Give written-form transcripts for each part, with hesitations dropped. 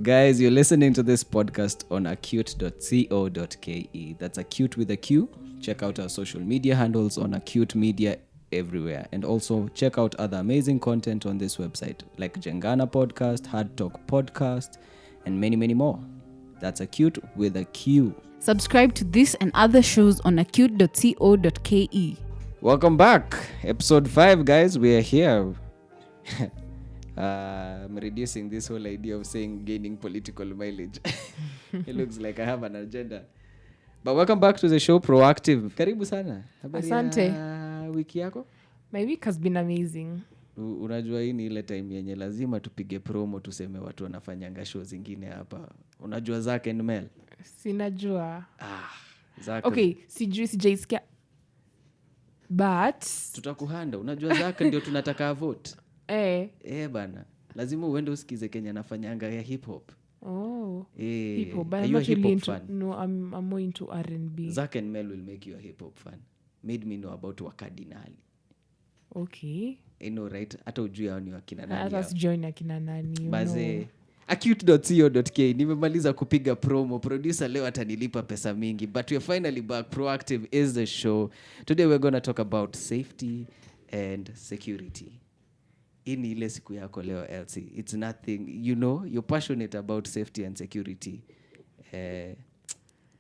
Guys, you're listening to this podcast on acute.co.ke. That's acute with a Q. Check out our social media handles on Acute Media everywhere. And also check out other amazing content on this website, like Jengana Podcast, Hard Talk Podcast, and many, many more. That's acute with a Q. Subscribe to this and other shows on acute.co.ke. Welcome back. Episode 5, guys. We are here. I'm reducing this whole idea of saying gaining political mileage. It looks like I have an agenda. But welcome back to the show, Proactive. Karibu sana. Asante. Wiki yako? My week has been amazing. Unajua hii ni ile time yenye lazima tupige promo tuseme watu wanafanyanga show zingine hapa. Unajua Zack and Mel? Sinajua. Zack. Okay, sijaisikia. But tutakuhanda. Unajua Zack ndio tunataka vote. Bana. Lazima uende usikize Kenya anafanyanga ya hip hop. Hip hop. But are I'm you a not hip really hop fan? No, I'm more into R&B. Zack and Mel will make you a hip hop fan. Made me know about Wakadinali. Okay. You know, right? Hata ujui hao ni wakina nani. Hata sijui akina nani. Baze acute.co.ke nimemaliza kupiga promo. Producer leo atanilipa pesa mingi. But we're finally back. Proactive is the show. Today we're going to talk about safety and security. In ile siku yako leo, Elsie. It's nothing, you know, you're passionate about safety and security.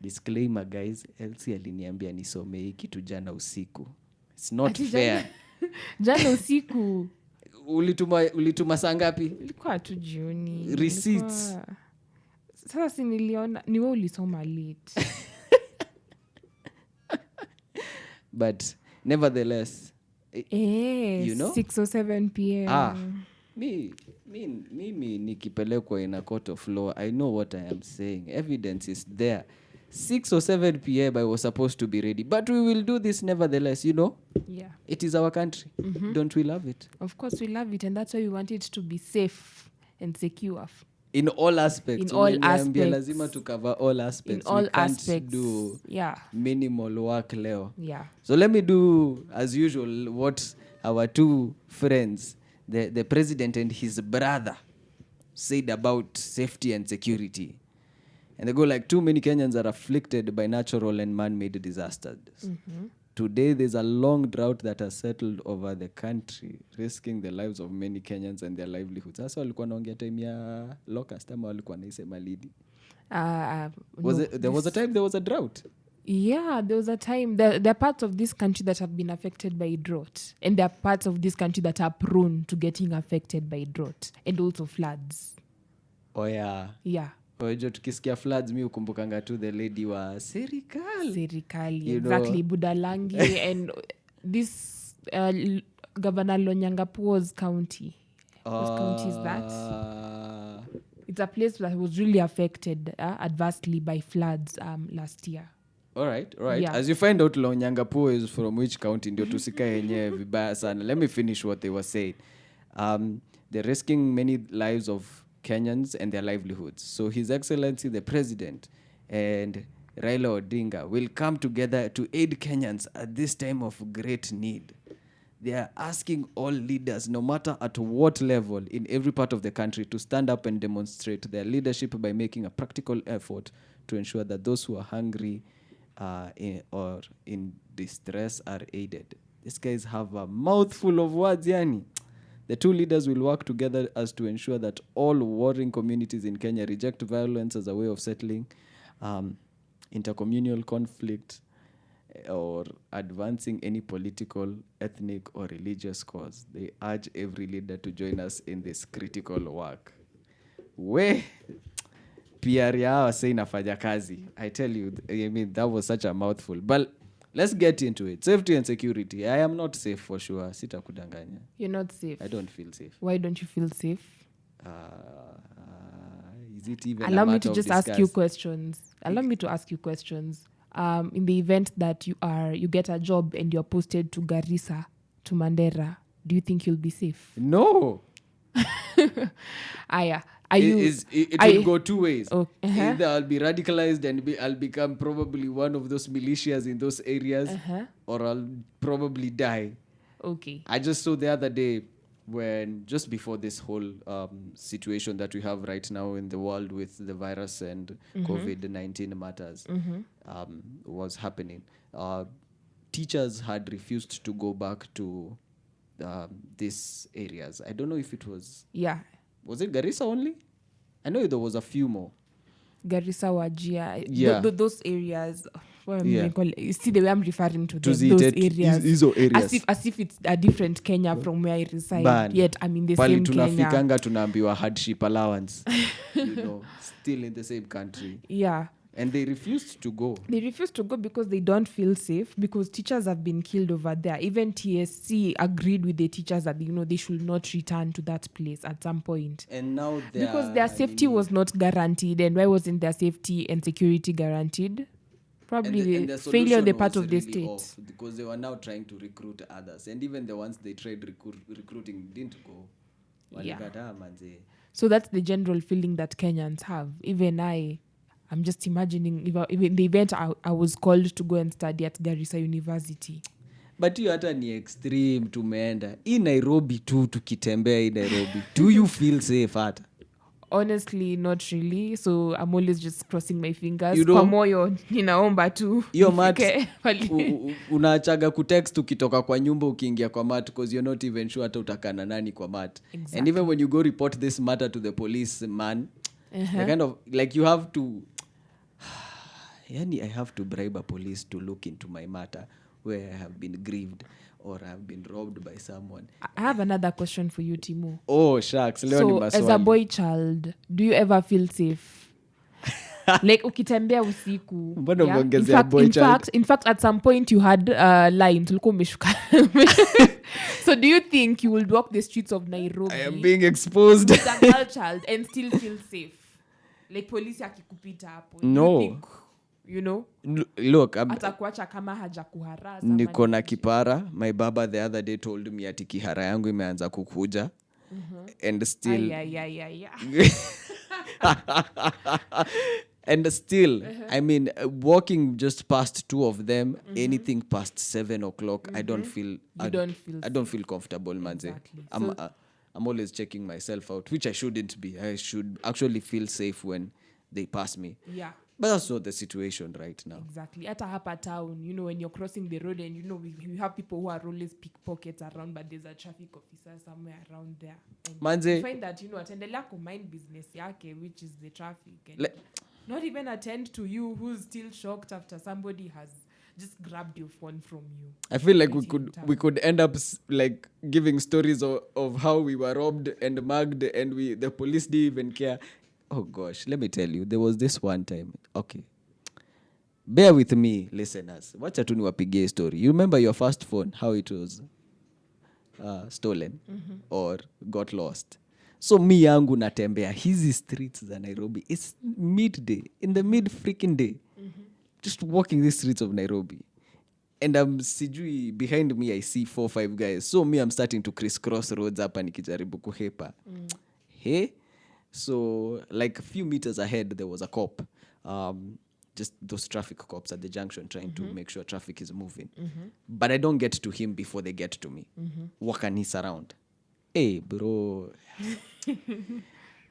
Disclaimer, guys. Elsie aliniambia nisome hii kitu jana usiku. It's not fair. Jana usiku. Ulituma saa ngapi? Ilikuwa tu jioni. Receipts. Sasa si niliona ni wewe ulisoma late. But nevertheless, you know, 6 or 7 p.m. Mimi nikipelekwa in a court of law, I know what I am saying. Evidence is there. 6 or 7 p.m. I was supposed to be ready. But we will do this nevertheless, you know? Yeah. It is our country. Mm-hmm. Don't we love it? Of course we love it, and that's why we want it to be safe and secure. In all aspects. In all aspects. Lazima to cover all aspects. In all we can't aspects. do minimal work leo. Yeah. So let me do, as usual, what our two friends, the president and his brother, said about safety and security. And they go like, too many Kenyans are afflicted by natural and man-made disasters. Mm-hmm. Today, there's a long drought that has settled over the country, risking the lives of many Kenyans and their livelihoods. Sasa walikuwa naongea time ya locust ama walikuwa naisema lidi? There was a time there was a drought? Yeah, there was a time. There are parts of this country that have been affected by drought. And there are parts of this country that are prone to getting affected by drought. And also floods. Oh, yeah. Yeah. Ojo tukisikia floods mi ukumbukanga tu the lady wa serikali, exactly, Budalangi and this Governor Lonyangapuo's county. What county is that? It's a place that was really affected adversely by floods last year. All right. Yeah. As you find out Lonyangapuo is from which county, ndio tusika yenyewe vibaya sana. Let me finish what they were saying. They're risking many lives of Kenyans and their livelihoods. So His Excellency the President and Raila Odinga will come together to aid Kenyans at this time of great need. They are asking all leaders, no matter at what level in every part of the country, to stand up and demonstrate their leadership by making a practical effort to ensure that those who are hungry or in distress are aided. These guys have a mouthful of words, yani. The two leaders will work together as to ensure that all warring communities in Kenya reject violence as a way of settling intercommunal conflict or advancing any political, ethnic, or religious cause. They urge every leader to join us in this critical work. PR yao say inafanya kazi. I tell you, I mean, that was such a mouthful. But let's get into it. Safety and security. I am not safe for sure. Sita kudanganya. You're not safe. I don't feel safe. Why don't you feel safe? Is it even Allow a me matter to of just discuss? ask you questions. Allow me to ask you questions. In the event that you get a job and you're posted to Garissa, to Mandera, do you think you'll be safe? No. It will go two ways. Either I'll be radicalized and I'll become probably one of those militias in those areas, or I'll probably die. Okay. I just saw the other day when just before this whole situation that we have right now in the world with the virus and COVID-19 matters was happening, teachers had refused to go back to these areas. I don't know if it was... Yeah. Was it Garissa only? I know there was a few more. Garissa, Wajir, Yeah. Those areas. What am I Yeah. call it? You see the way I'm referring to them, the those tet- areas. hizo areas. As if it's a different Kenya from where I reside. Ban. Yet I'm in the Pali same Kenya. tunafikanga tunaambiwa hardship allowance. You know, still in the same country. Yeah. And they refused to go. They refuse to go because they don't feel safe, because teachers have been killed over there. Even TSC agreed with the teachers that, they should not return to that place at some point. And now because their safety was not guaranteed. And why wasn't their safety and security guaranteed? Probably the failure on the part of the really state. off, because they were now trying to recruit others. And even the ones they tried recruiting didn't go. Yeah. Walikataa manze. So that's the general feeling that Kenyans have. Even I'm just imagining if in the event I was called to go and study at Garissa University. But hiyo hata ni extreme tumeenda. Hii Nairobi tu tukitembea hii Nairobi. Do you feel safe hata? Honestly, not really. So I'm always just crossing my fingers. You know, kwa moyo, ninaomba tu. Hiyo mat, unaachaga kutext ukitoka kwa nyumba ukiingia kwa mat because you're not even sure hata utakana nani kwa mat. Exactly. And even when you go report this matter to the police man, you kind of like you have to... I have to bribe a police to look into my matter where I have been grieved or I have been robbed by someone. I have another question for you, Timo. Oh, shucks. Leo ni So, maswali. as a boy child, do you ever feel safe? Like, ukitembea usiku. Mbona umeongezea boy child? In fact, at some point you had lines. Ulikuwa umeshuka. So, do you think you will walk the streets of Nairobi? I am being exposed. As a girl child and still feel safe? Like, polisi akikupita hapo. No. Do you think, Look, atakuacha kama haja kuharasa? niko na kipara. My baba the other day told me ati kihara yangu imeanza kukuja. And still... And still, I mean, walking just past two of them, anything past 7 o'clock, I don't feel comfortable, manze. Exactly. I'm always checking myself out, which I shouldn't be. I should actually feel safe when they pass me. Yeah. But that's not the situation right now. Exactly. At a hapa town, when you're crossing the road and we have people who are always pickpockets around, but there's a traffic officer somewhere around there. And Manze, you find that, ataendelea mind business yake, which is the traffic. And not even attend to you who's still shocked after somebody has just grabbed your phone from you. I feel like we could end up like giving stories of how we were robbed and mugged and the police didn't even care. Oh gosh, let me tell you, there was this one time. Okay. Bear with me, listeners. Wacha tu niwapigie story. You remember your first phone, how it was stolen or got lost? So mi yangu natembea hizi streets za Nairobi. It's midday, in the mid freaking day. Just walking these streets of Nairobi. And sijui, behind me I see 4-5 guys. So me, I'm starting to crisscross roads hapa nikijaribu kuhepa. Hey? So, like a few meters ahead, there was a cop. Just those traffic cops at the junction trying to make sure traffic is moving. But I don't get to him before they get to me. Wakanis around. Hey, bro.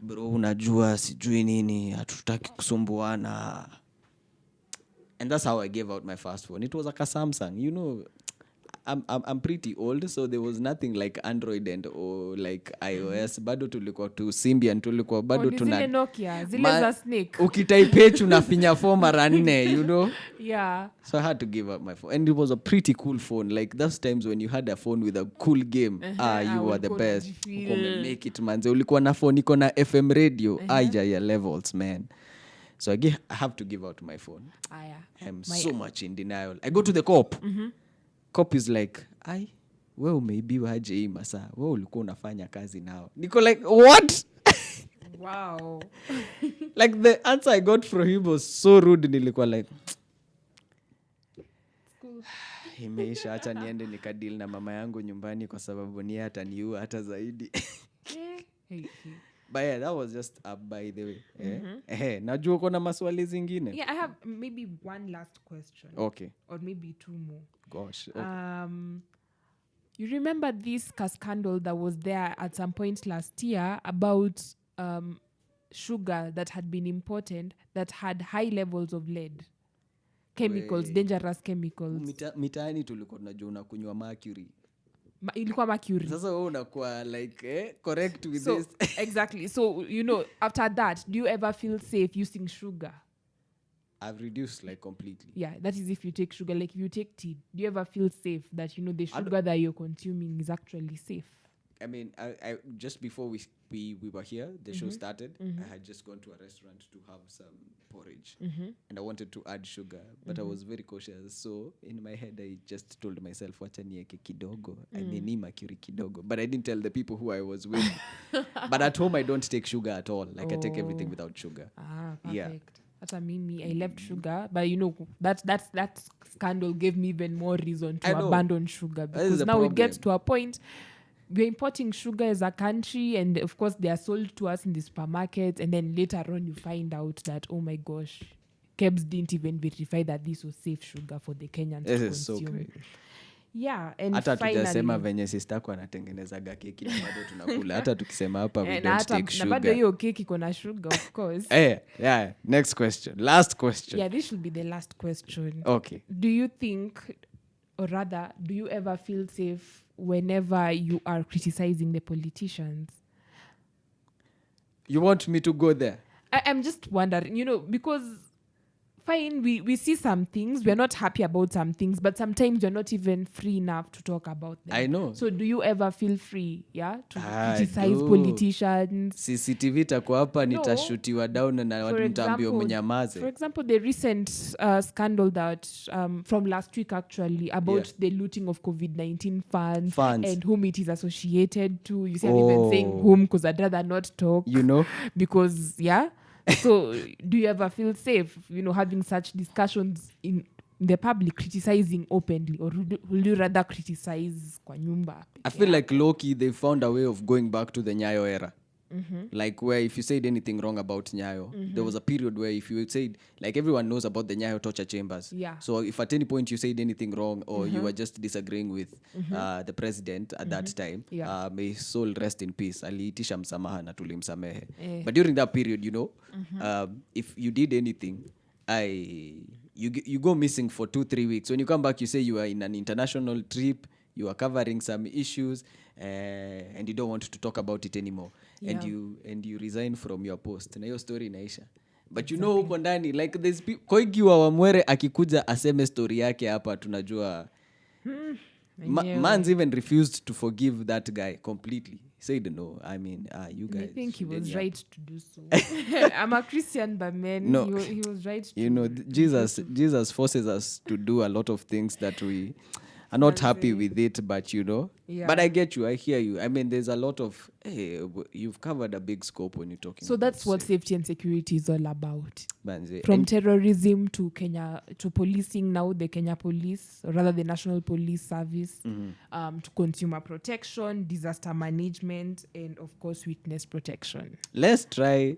Bro, unajua, sijui nini, hatutaki kusumbuana. And that's how I gave out my first phone. It was like a Samsung. I'm pretty old, so there was nothing like Android or like iOS. Bado tulikuwa tu Symbian, tulikuwa bado tuna zile Nokia, zile za Snake. Ukitaipe unafinya 4 mara 4, Yeah. So I had to give up my phone. And it was a pretty cool phone. Like those times when you had a phone with a cool game. You were the best. Make it, manze. Ulikuwa na phone iko na FM radio. Ya levels, man. So I have to give out my phone. I'm so much in denial. I go to the cop. Cop is like, wewe umeibiwa aje hii masaa? Wewe ulikuwa unafanya kazi nao. Niko like, what? Wow. Like the answer I got from him was so rude. Nilikuwa like, imeisha, acha niende nikadeal na mama yangu nyumbani kwa sababu ni hata niua hata zaidi. But yeah, that was just by the way. Najua uko na maswali zingine? Yeah, I have maybe one last question. Okay. Or maybe 2 more. Gosh. Okay. You remember this scandal that was there at some point last year about sugar that had been imported that had high levels of lead chemicals, dangerous chemicals. Mitaani tulikuwa tunajua unakunywa mercury. Ilikuwa mercury. Sasa wewe unakuwa like correct with so, this. Exactly. So, after that, do you ever feel safe using sugar? I've reduced like completely. Yeah, that is if you take sugar. Like if you take tea, do you ever feel safe that the sugar that you're consuming is actually safe? I mean, I just before we were here, the show started, I had just gone to a restaurant to have some porridge, and I wanted to add sugar, but I was very cautious. So in my head, I just told myself, "Wacha nieke kidogo, I mean mercury kidogo," but I didn't tell the people who I was with. But at home, I don't take sugar at all. Like I take everything without sugar. Ah, perfect. Yeah. That's me. I left sugar, but that scandal gave me even more reason to abandon sugar, because now it gets to a point we're importing sugar as a country, and of course they are sold to us in the supermarkets, and then later on you find out that, oh my gosh, KEBS didn't even verify that this was safe sugar for the Kenyans to consume. This is so great. Yeah, and hata tujasema venye sistako anatengenezaga keki na bado tunakula. Hata tukisema hapa we don't take sugar. Na bado hiyo keki kona sugar, of course. Yeah. Next question. Last question. Yeah, this should be the last question. Okay. Do you think, or rather, do you ever feel safe whenever you are criticizing the politicians? You want me to go there? I'm just wondering, because fine, we see some things, we're not happy about some things, but sometimes you're not even free enough to talk about them. I know. So do you ever feel free, to criticize politicians? CCTV tako hapa nitashutiwa down na mtambio mnyamaze. For example, the recent scandal that from last week actually about the looting of COVID-19 funds and whom it is associated to. You see, I'm even saying whom because I'd rather not talk. Because so do you ever feel safe, having such discussions in the public, criticizing openly, or will you rather criticize kwa nyumba? I feel like low-key they found a way of going back to the Nyayo era. Like where if you said anything wrong about Nyayo, there was a period where if you said, like everyone knows about the Nyayo torture chambers. Yeah. So if at any point you said anything wrong or you were just disagreeing with the president at that time, may his soul rest in peace. Aliitisha msamaha na tulimsamehe. But during that period, if you did anything, you go missing for 2-3 weeks. When you come back, you say you are in an international trip, you are covering some issues, and you don't want to talk about it anymore. And you resign from your post. Na hiyo story inaisha. But huko ndani, like there's Koigi wa Wamwere akikuja aseme story yake hapa tunajua. Man's even refused to forgive that guy completely. He said no. I mean, you guys. I think he was right to do so. I'm a Christian, but man, he was right to Jesus forces us to do a lot of things that we are not happy with it, but but I get you, I hear you. I mean, there's a lot of you've covered a big scope when you're talking. So that's what safety and security is all about. From terrorism to Kenya, to policing now, the Kenya Police, or rather the National Police Service, to consumer protection, disaster management, and of course witness protection. Let's try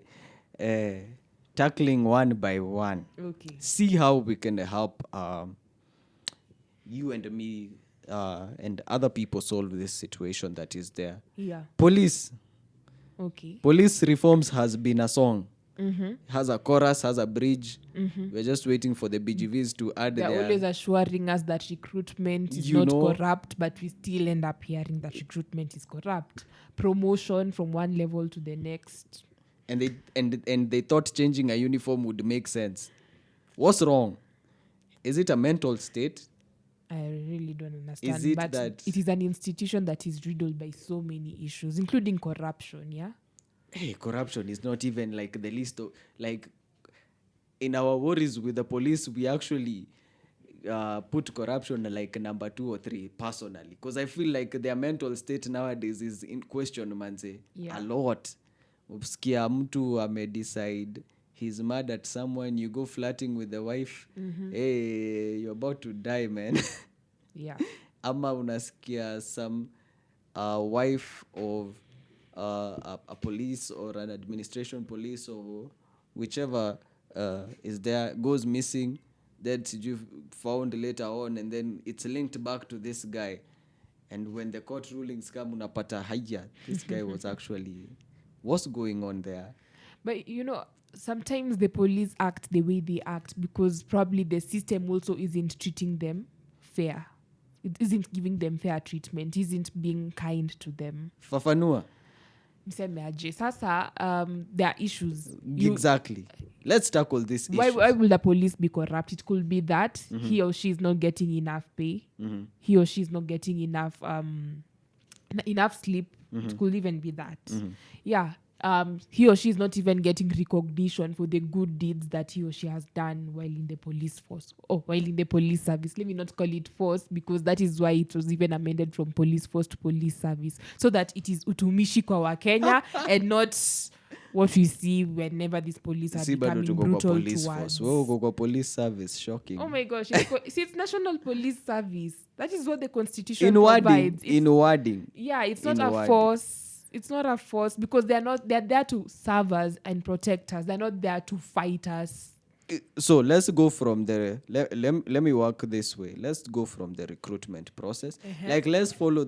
tackling one by one. Okay. See how we can help you and me and other people solve this situation that is there. Yeah. Police. Okay. Police reforms has been a song. Has a chorus, has a bridge. We're just waiting for the BGVs to add They're always assuring us that recruitment is not corrupt, but we still end up hearing that recruitment is corrupt. Promotion from one level to the next. And they thought changing a uniform would make sense. What's wrong? Is it a mental state? I really don't understand. Is it but that it is an institution that is riddled by so many issues, including corruption, yeah? Hey, corruption is not even like the list of, like, in our worries with the police, we actually put corruption like number 2 or 3 personally. Because I feel like their mental state nowadays is in question, manze. A lot. Usikia mtu decide he's mad at someone, you go flirting with the wife, hey, you're about to die, man. Yeah. Ama unasikia some wife of a police or an administration police or whichever is there goes missing, that you found later on, and then it's linked back to this guy. And when the court rulings come, unapata haya, this guy was actually, what's going on there? But sometimes the police act the way they act because probably the system also isn't treating them fair. It isn't giving them fair treatment, isn't being kind to them. Fafanua. Niseme aje. Sasa, there are issues. Exactly. Let's tackle this issue. Why will the police be corrupt? It could be that he or she is not getting enough pay. He or she is not getting enough sleep. It could even be that. Yeah. He or she is not even getting recognition for the good deeds that he or she has done while in the police force or while in the police service. Let me not call it force because that is why it was even amended from police force to police service, so that it is utumishi kwa Wakenya and not what we see whenever these police are becoming brutal towards. Go kwa police service, shocking. Oh my gosh, it's National Police Service. That is what the Constitution provides. In wording. Yeah, it's not a force. It's not a force because they're there to serve us and protect us. They're not there to fight us. So let's go from the let me work this way. Let's go from the recruitment process. Like let's follow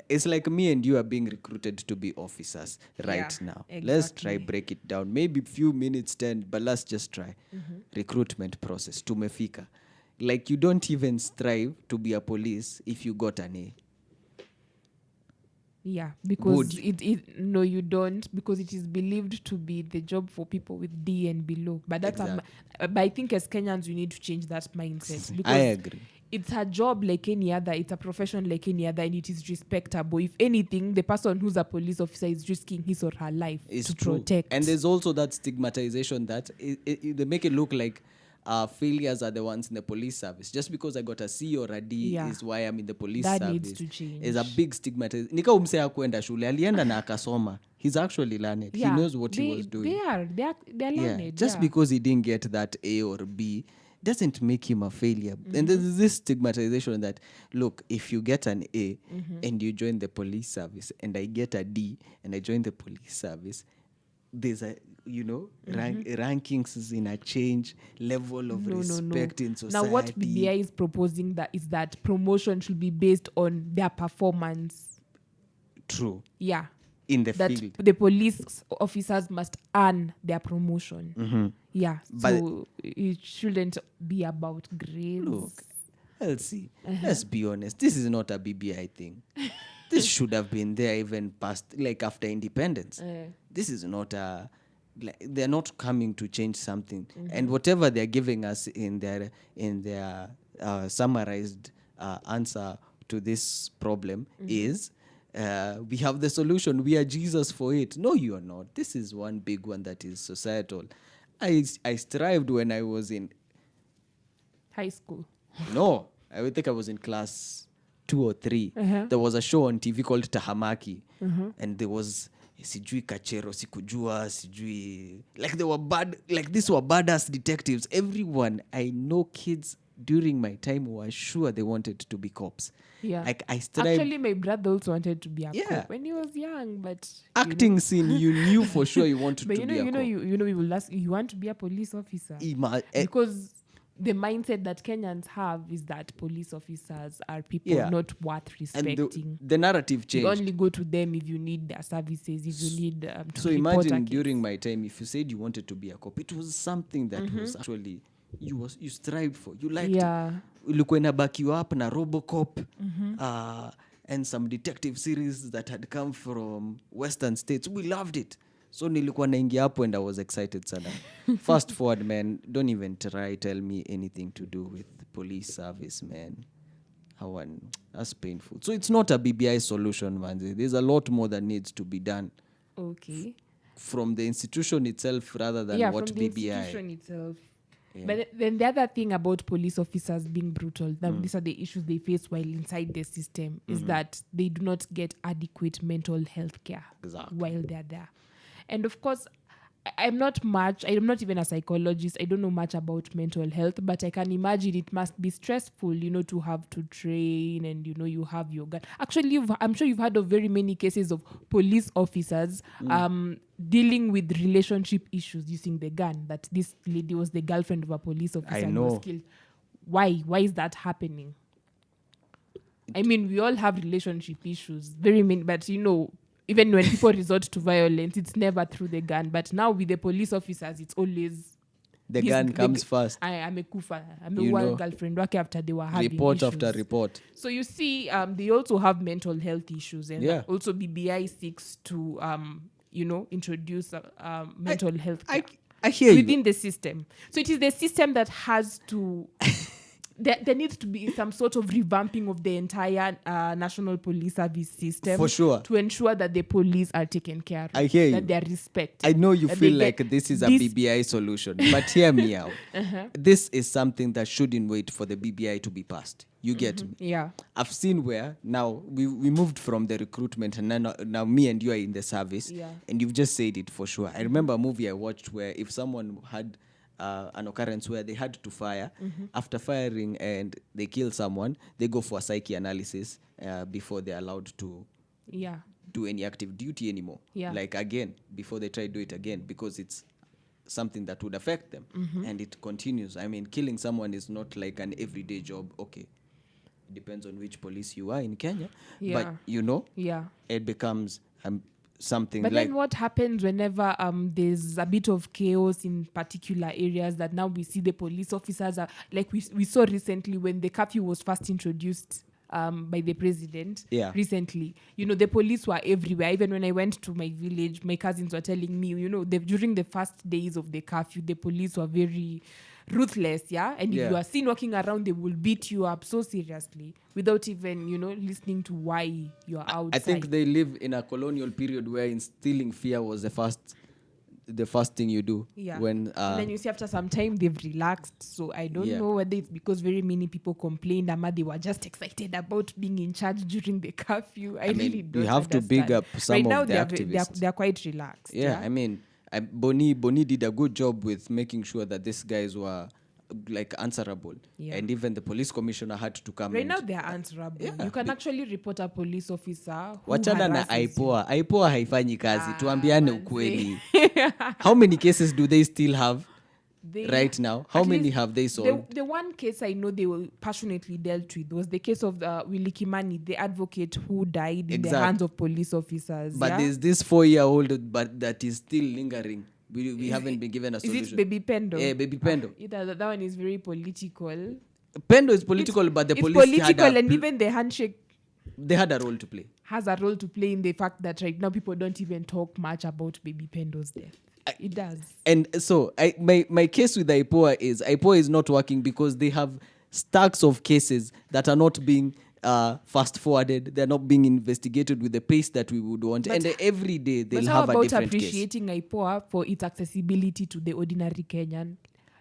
it's like me and you are being recruited to be officers right now. Exactly. Let's try break it down. Maybe few minutes 10, but let's just try. Recruitment process. Tumefika. Like you don't even strive to be a police if you got an A. Yeah, because no, you don't, because it is believed to be the job for people with D and below. But that's but I think as Kenyans we need to change that mindset. Because I agree. It's a job like any other. It's a profession like any other, and it is respectable. If anything, the person who's a police officer is risking his or her life to protect. And there's also that stigmatization that they make it look like failures are the ones in the police service. Just because I got a C or a D is why I'm in the police service. That needs to change. Is a big stigmatization. Nika umse hakuenda shule, alienda na akasoma. He's actually learned. He knows what he was doing. They're learned. Just because he didn't get that A or B doesn't make him a failure. And there's this stigmatization that, look, if you get an A and you join the police service and I get a D and I join the police service, there's a rankings in a change, level of respect in society. Now what BBI is proposing is that promotion should be based on their performance. True. Yeah. In the field. The police officers must earn their promotion. Yeah. But so it shouldn't be about grades. Look, Elsie, let's be honest. This is not a BBI thing. This should have been there even past, like after independence. This is not they're not coming to change something. And whatever they're giving us in their summarized answer to this problem is, we have the solution. We are Jesus for it. No, you are not. This is one big one that is societal. I strived when I was in high school. No, I would think I was in class 2 or 3. There was a show on TV called Tahamaki, and there was sijui kachero sikujua sijui, like they were bad, like these were badass detectives. Everyone I know, kids during my time, were sure they wanted to be cops. Yeah, like I strived. Actually, my brother also wanted to be a cop when he was young, but acting scene, you knew for sure you wanted to be a cop. You will ask, you want to be a police officer because the mindset that Kenyans have is that police officers are people not worth respecting. And the narrative changed. You only go to them if you need their services, if you need to so imagine during my time, if you said you wanted to be a cop, it was something that was actually you strived for. You liked it. Ulikuwa inabakiwa up na Robocop and some detective series that had come from Western states. We loved it. So nilikuwa naingia hapo and I was excited sana. Fast forward, man, don't even tell me anything to do with police service, man. That's painful. So it's not a BBI solution, man. There's a lot more that needs to be done. Okay. From the institution itself rather than what from BBI. The institution itself. Yeah. But then the other thing about police officers being brutal, these are the issues they face while inside the system, is that they do not get adequate mental health care while they're there. And of course, I'm not even a psychologist. I don't know much about mental health, but I can imagine it must be stressful, to have to train and, you have your gun. Actually, I'm sure you've heard of very many cases of police officers dealing with relationship issues using the gun, that this lady was the girlfriend of a police officer and was killed. Why is that happening? I mean, we all have relationship issues, very many, but even when people resort to violence, it's never through the gun. But now with the police officers, it's always the gun comes first. I'm a girlfriend working after they were having report issues. After report. So you see, they also have mental health issues, and also BBI seeks to introduce mental health care I hear within the system. So it is the system that has to there needs to be some sort of revamping of the entire national police service system, for sure, to ensure that the police are taken care of. I hear that you. they are respected. I know you feel like this is a BBI solution, but hear me out. This is something that shouldn't wait for the BBI to be passed. You get me? Yeah. I've seen where now we moved from the recruitment, and now me and you are in the service, and you've just said it for sure. I remember a movie I watched where if someone had an occurrence where they had to fire, after firing and they kill someone, they go for a psyche analysis before they're allowed to do any active duty anymore. Like again, before they try to do it again, because it's something that would affect them. And it continues. I mean, killing someone is not like an everyday job. Okay, it depends on which police you are in Kenya, but it becomes something. But like, then what happens whenever there's a bit of chaos in particular areas, that now we see the police officers are like we saw recently when the curfew was first introduced by the president recently. The police were everywhere. Even when I went to my village, my cousins were telling me, during the first days of the curfew, the police were very ruthless, and if you are seen walking around, they will beat you up so seriously without even listening to why you're outside. I think they live in a colonial period where instilling fear was the first thing you do. When and then you see after some time they've relaxed. So I don't know whether it's because very many people complained, or they were just excited about being in charge during the curfew. I really don't. You have understand. to big up some right of now the activists. they're quite relaxed. I mean, Boni did a good job with making sure that these guys were like answerable, and even the police commissioner had to come. Right now they are answerable. You can actually report a police officer who wachana na aipoa haifanyi kazi. Tuambiane ukweli. ukweli. How many cases do they still have right now? How many have they solved? The one case I know they were passionately dealt with was the case of Willie Kimani, the advocate who died in the hands of police officers. But there's this 4-year-old but that is still lingering. We haven't been given a solution. Is it Baby Pendo? Yeah, Baby Pendo. That one is very political. Pendo is political, but the police political, and even the handshake, they had a role to play. Has a role to play in the fact that right now people don't even talk much about Baby Pendo's death. It does. And so my case with IPOA is not working because they have stacks of cases that are not being fast forwarded. They're not being investigated with the pace that we would want. And every day they'll have a different case. But how about appreciating IPOA for its accessibility to the ordinary Kenyan?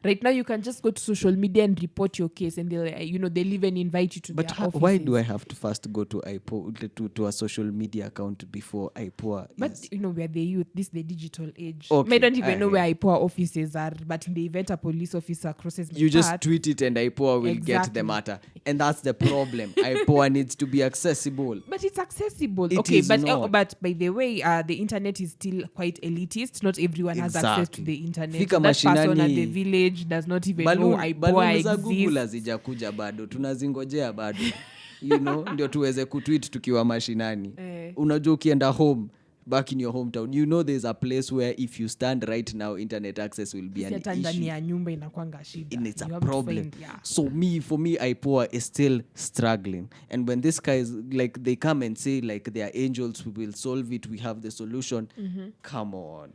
Right now, you can just go to social media and report your case, and they'll even invite you to their offices. But why do I have to first go to IPOA to a social media account before IPOA? But we're the youth. This is the digital age. Okay, I don't even know where IPOA offices are. But in the event a police officer crosses my path, just tweet it, and IPOA will get the matter. And that's the problem. IPOA needs to be accessible. But it's accessible. Not. But by the way, the internet is still quite elitist. Not everyone has access to the internet. That person at the village does not even know IPOA exists. Google hazijakuja bado, tunazingojea bado. Ndio tuweze kutweet tukiwa mashinani. Unajua ukienda home, back in your hometown, there's a place where if you stand right now, internet access will be an issue. And it's a problem. So for me, IPOA is still struggling. And when these guys, like, they come and say, like, they are angels, we will solve it, we have the solution. Come on.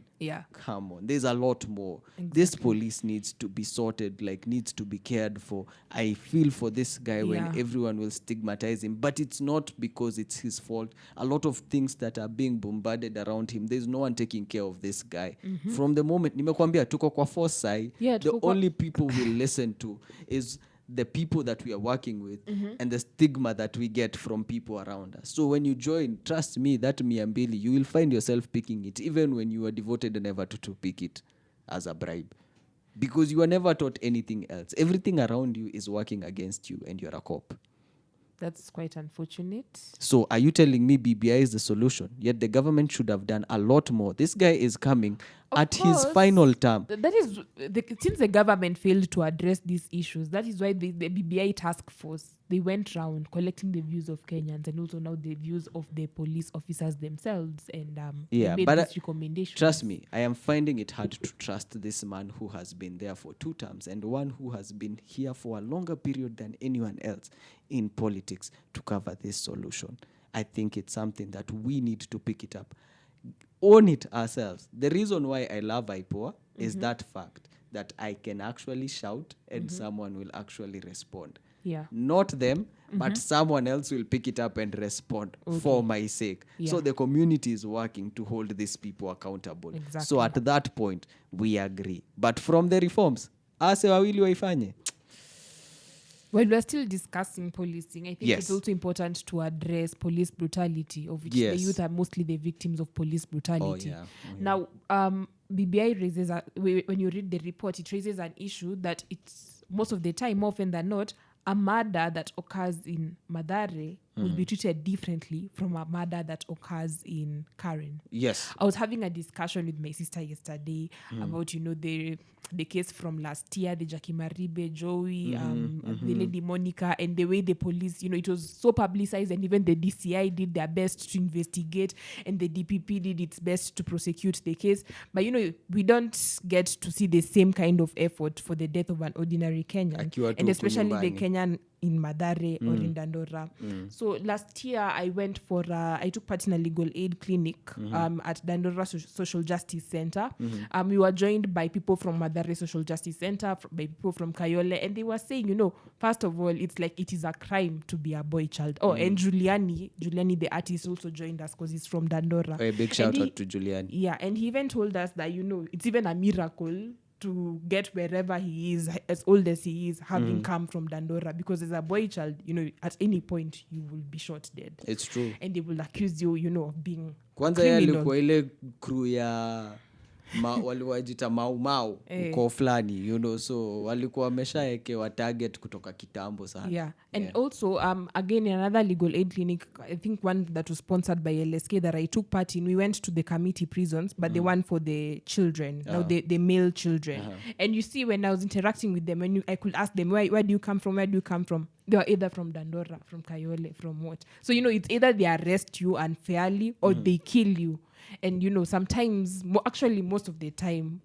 Come on. There's a lot more. This police needs to be sorted, like, needs to be cared for. I feel for this guy when everyone will stigmatize him. But it's not because it's his fault. A lot of things that are being bombarded around him, there's no one taking care of this guy. From the moment, nimekwambia tuko kwa force side, the only people we'll listen to is the people that we are working with and the stigma that we get from people around us. So when you join, trust me, that Miambili, you will find yourself picking it, even when you are devoted never to pick it as a bribe. Because you are never taught anything else. Everything around you is working against you, and you're a cop. That's quite unfortunate. So are you telling me BBI is the solution? Yet the government should have done a lot more. This guy is coming at his final term. That is, since the government failed to address these issues, that is why the BBI task force, they went round collecting the views of Kenyans and also now the views of the police officers themselves, and they made these recommendations. Trust me, I am finding it hard to trust this man who has been there for 2 terms and one who has been here for a longer period than anyone else in politics to cover this solution. I think it's something that we need to pick it up, own it ourselves. The reason why I love IPOA is that fact that I can actually shout and someone will actually respond. Yeah. Not them, but someone else will pick it up and respond for my sake. Yeah. So the community is working to hold these people accountable. Exactly. So at that point, we agree. But from the reforms, ase wawili waifanye. While we're still discussing policing, I think it's also important to address police brutality, of which the youth are mostly the victims of police brutality. Now, BBI raises, when you read the report, it raises an issue that it's most of the time, more often than not, a murder that occurs in Mathare will be treated differently from a murder that occurs in Karen. Yes. I was having a discussion with my sister yesterday about, the case from last year, the Jackie Maribe, Joey, the lady Monica, and the way the police, it was so publicized, and even the DCI did their best to investigate, and the DPP did its best to prosecute the case. But, we don't get to see the same kind of effort for the death of an ordinary Kenyan, and especially the Kenyan in Mathare or in Dandora. So last year I went I took part in a legal aid clinic at Dandora Social Justice Center. We were joined by people from Mathare Social Justice Center, by people from Kayole, and they were saying, first of all, it's like it is a crime to be a boy child. And Juliani the artist, also joined us because he's from Dandora. A big shout out to Juliani. Yeah, and he even told us that, it's even a miracle to get wherever he is, as old as he is, having come from Dandora, because as a boy child, at any point you will be shot dead. It's true. And they will accuse you, of being kwanza yeye alikuwa ile crew ya waliwajita mau uko fulani, so walikuwa wameshaekewa target kutoka kitambo sana. And also again in another legal aid clinic, I think one that was sponsored by LSK that I took part in, we went to the community prisons, but the one for the children, now the male children. And you see, when I was interacting with them, I could ask them, where do you come from, they are either from Dandora, from Kayole, from what. So it's either they arrest you unfairly or they kill you. And sometimes, actually most of the time,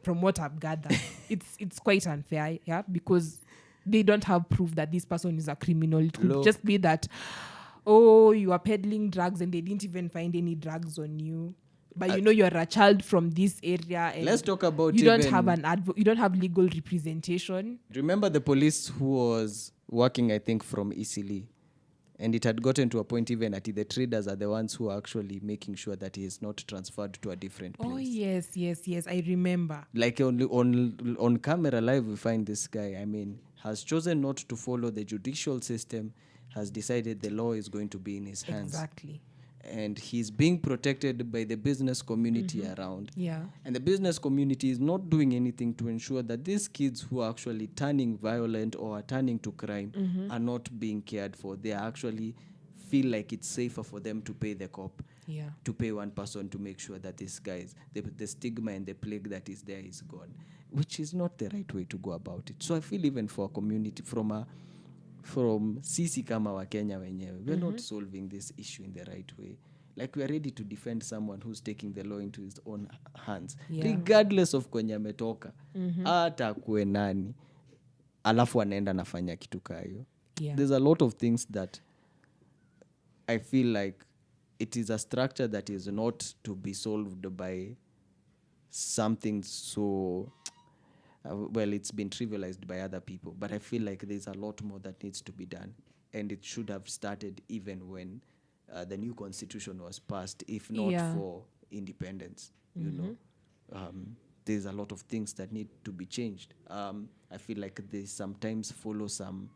from what I've gathered, it's quite unfair, because they don't have proof that this person is a criminal. It could just be that, you are peddling drugs and they didn't even find any drugs on you. But you're a child from this area, and let's talk about you don't have you don't have legal representation. Remember the police who was working, I think, from Isili, and it had gotten to a point even that the traders are the ones who are actually making sure that he is not transferred to a different place. Oh yes, I remember. Like on camera live, we find this guy, has chosen not to follow the judicial system, has decided the law is going to be in his hands. Exactly. And he's being protected by the business community around. Yeah. And the business community is not doing anything to ensure that these kids who are actually turning violent or are turning to crime are not being cared for. They actually feel like it's safer for them to pay the cop, to pay one person to make sure that these guys, the stigma and the plague that is there is gone, which is not the right way to go about it. So I feel even for a community, from sisi kama wa Kenya wenyewe, we're not solving this issue in the right way. Like, we are ready to defend someone who's taking the law into his own hands, regardless of kwenye ametoka, hata kue nani, alafu anaenda nafanya kitu kayo. There's a lot of things that I feel like it is a structure that is not to be solved by something so... it's been trivialized by other people, but I feel like there's a lot more that needs to be done, and it should have started even when the new constitution was passed, if not for independence. There's a lot of things that need to be changed. I feel like they sometimes follow some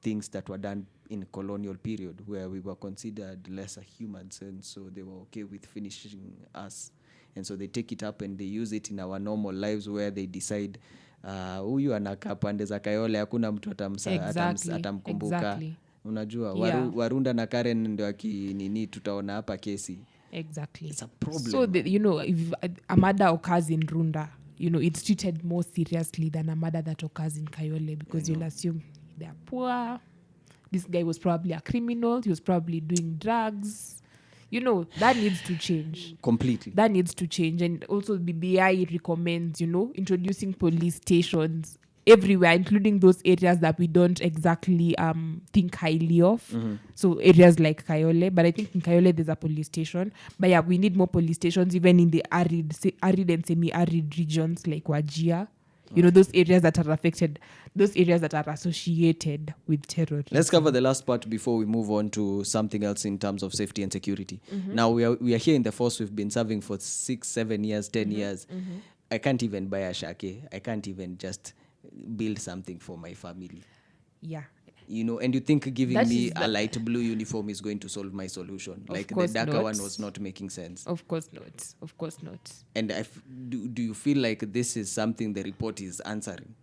things that were done in colonial period, where we were considered lesser humans, and so they were okay with finishing us. And so they take it up and they use it in our normal lives, where they decide, huyu anakaa pande za Kayole, hakuna mtu atamkumbuka. Unajua, Warunda na Karen ndio akinini, tutaona hapa kesi. Exactly. It's a problem. So, if a murder occurs in Runda, it's treated more seriously than a murder that occurs in Kayole, because you'll assume they're poor. This guy was probably a criminal. He was probably doing drugs. That needs to change. Completely. That needs to change. And also BBI recommends, introducing police stations everywhere, including those areas that we don't exactly think highly of. So areas like Kayole, but I think in Kayole there's a police station. But yeah, we need more police stations even in the arid and semi-arid regions like Wajir. Those areas that are affected, those areas that are associated with terror. Let's cover the last part before we move on to something else in terms of safety and security. Now we are here in the force. We've been serving for 6, 7 years, 10 years. I can't even buy a shake. I can't even just build something for my family. Yeah. And you think giving That me is a light blue uniform is going to solve my solution? Like the darker one was not making sense. Of course not. Of course not. And do you feel like this is something the report is answering?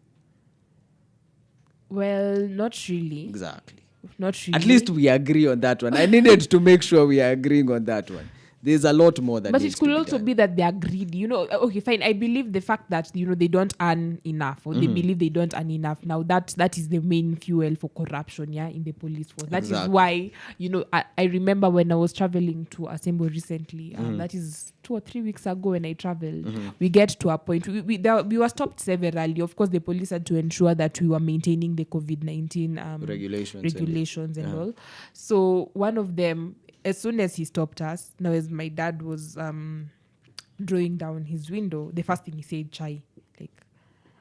Well, not really. Exactly. Not really. At least we agree on that one. I needed to make sure we are agreeing on that one. There's a lot more that but needs it could to be also done. be that they are greedy. Okay, fine. I believe the fact that they don't earn enough, or they believe they don't earn enough. Now that is the main fuel for corruption, in the police force. That is why I remember when I was traveling to Asembo recently. That is 2 or 3 weeks ago when I traveled. We get to a point we were stopped severally. Of course, the police had to ensure that we were maintaining the COVID-19 regulations and all. So one of them, as soon as he stopped us, now as my dad was drawing down his window, the first thing he said, chai.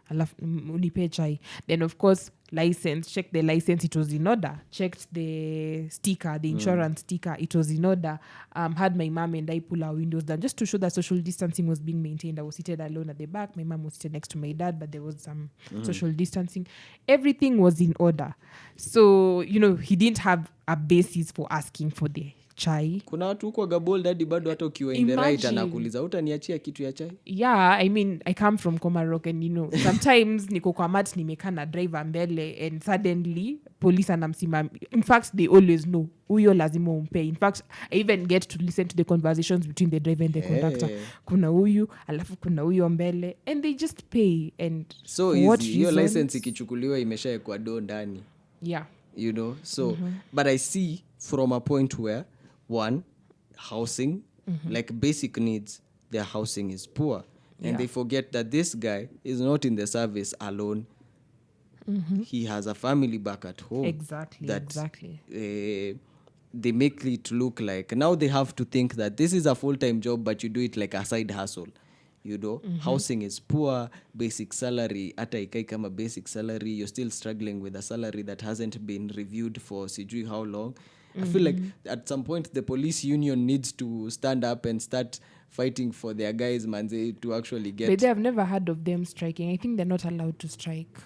Like, unipe chai. Then, of course, license, checked the license, it was in order. Checked the sticker, the insurance sticker, it was in order. Had my mom and I pull our windows down just to show that social distancing was being maintained. I was seated alone at the back. My mom was seated next to my dad, but there was some social distancing. Everything was in order. So, he didn't have a basis for asking for the chai. Kuna watu huko gabold hadi bado hata ukiwa in the right anakuuliza utaniachia kitu ya chai. Yeah, I mean, I come from Komarok and sometimes niko kwa mat nimekaa na driver mbele and suddenly police anamsimama. In fact, they always know huyo lazima umpe. In fact, I even get to listen to the conversations between the driver and the conductor. Kuna huyu, alafu kuna huyo mbele, and they just pay. And so easy. Your license ikichukuliwa imeshaekwa do ndani. Yeah. So but I see from a point where one, housing, like basic needs, their housing is poor. And they forget that this guy is not in the service alone. He has a family back at home. Exactly. They make it look like, now they have to think that this is a full-time job, but you do it like a side hustle. Housing is poor, basic salary, ata ikai kama basic salary, you're still struggling with a salary that hasn't been reviewed for sijui how long. I feel like at some point the police union needs to stand up and start fighting for their guys, manze, to actually get... But they have never heard of them striking. I think they're not allowed to strike.